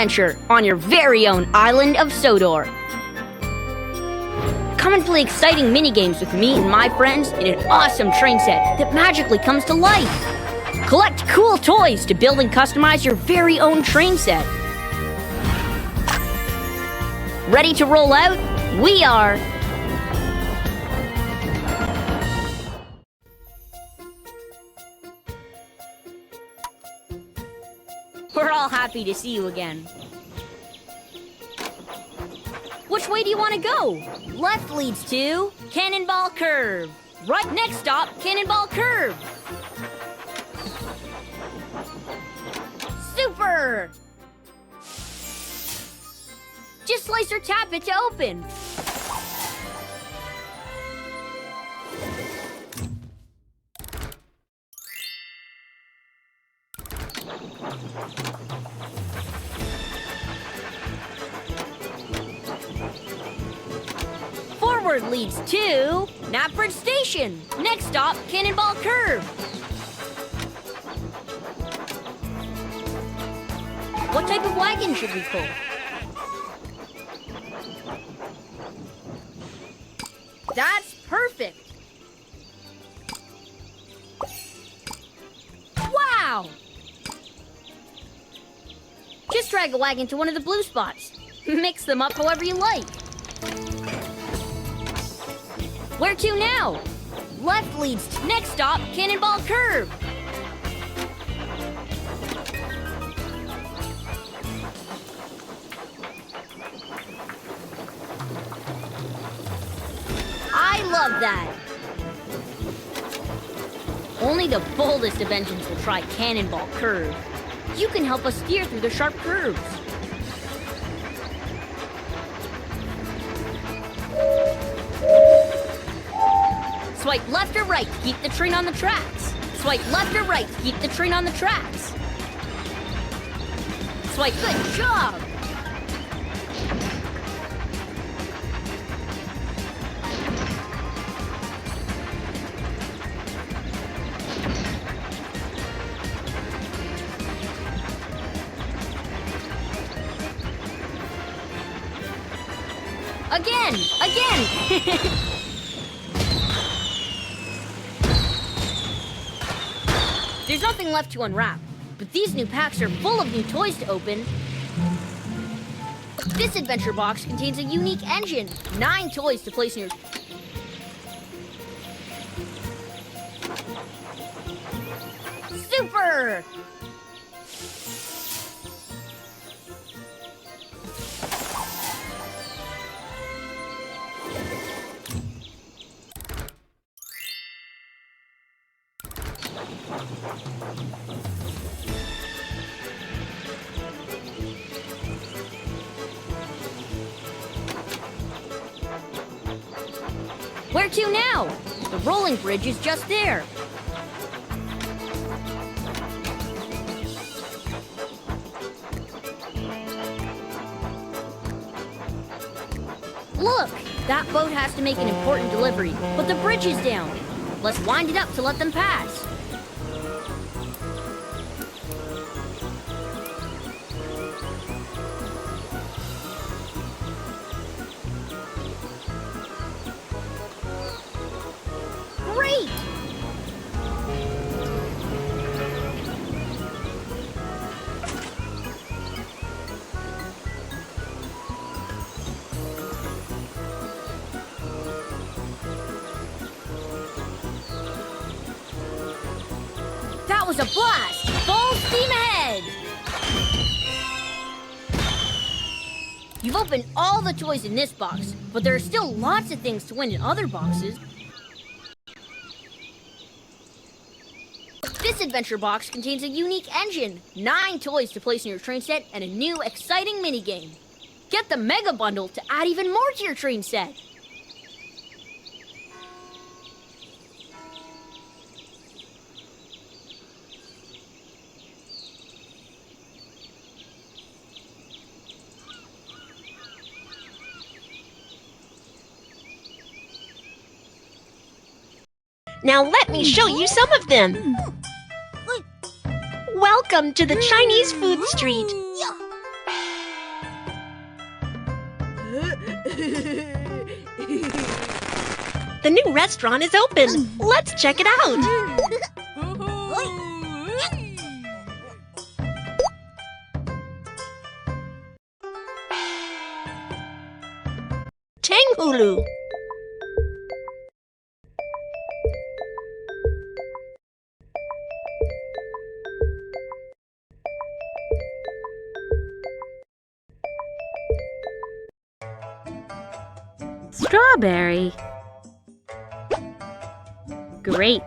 adventure on your very own island of Sodor. Come and play exciting mini-games with me and my friends in an awesome train set that magically comes to life. Collect cool toys to build and customize your very own train set. Ready to roll out? We are! We're all happy to see you again. Which way do you want to go? Left leads to Cannonball Curve. Right, next stop, Cannonball Curve. Super! Just slice or tap it to open. Forward leads to Knapford Station. Next stop, Cannonball Curve. What type of wagon should we pull? That's perfect. Wow! Just drag a wagon to one of the blue spots. Mix them up however you like. Where to now? Left leads to next stop, Cannonball Curve. I love that. Only the boldest of engines will try Cannonball Curve. You can help us steer through the sharp curves. Swipe left or right to keep the train on the tracks. Swipe left or right to keep the train on the tracks. Swipe, good job! Again! There's nothing left to unwrap, but these new packs are full of new toys to open. This adventure box contains a unique engine, 9 toys to place in your... Super! Where to now? The rolling bridge is just there. Look! That boat has to make an important delivery, but the bridge is down. Let's wind it up to let them pass. Great! That was a blast! Full steam ahead! You've opened all the toys in this box, but there are still lots of things to win in other boxes. This adventure box contains a unique engine, 9 toys to place in your train set, and a new exciting minigame. Get the Mega Bundle to add even more to your train set. Now let me show you some of them. Welcome to the Chinese food street. The new restaurant is open. Let's check it out. Tanghulu. Strawberry. Grape.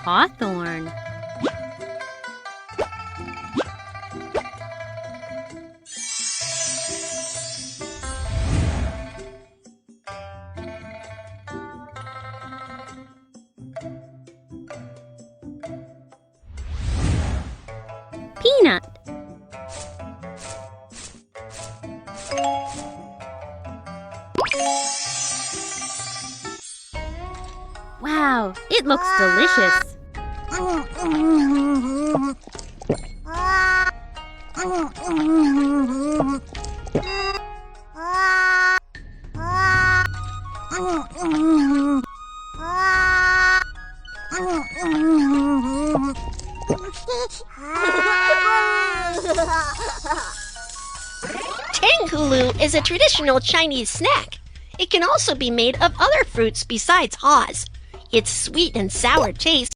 Hawthorn. Peanut. Wow, it looks delicious. Tanghulu is a traditional Chinese snack. It can also be made of other fruits besides haws. Its sweet and sour taste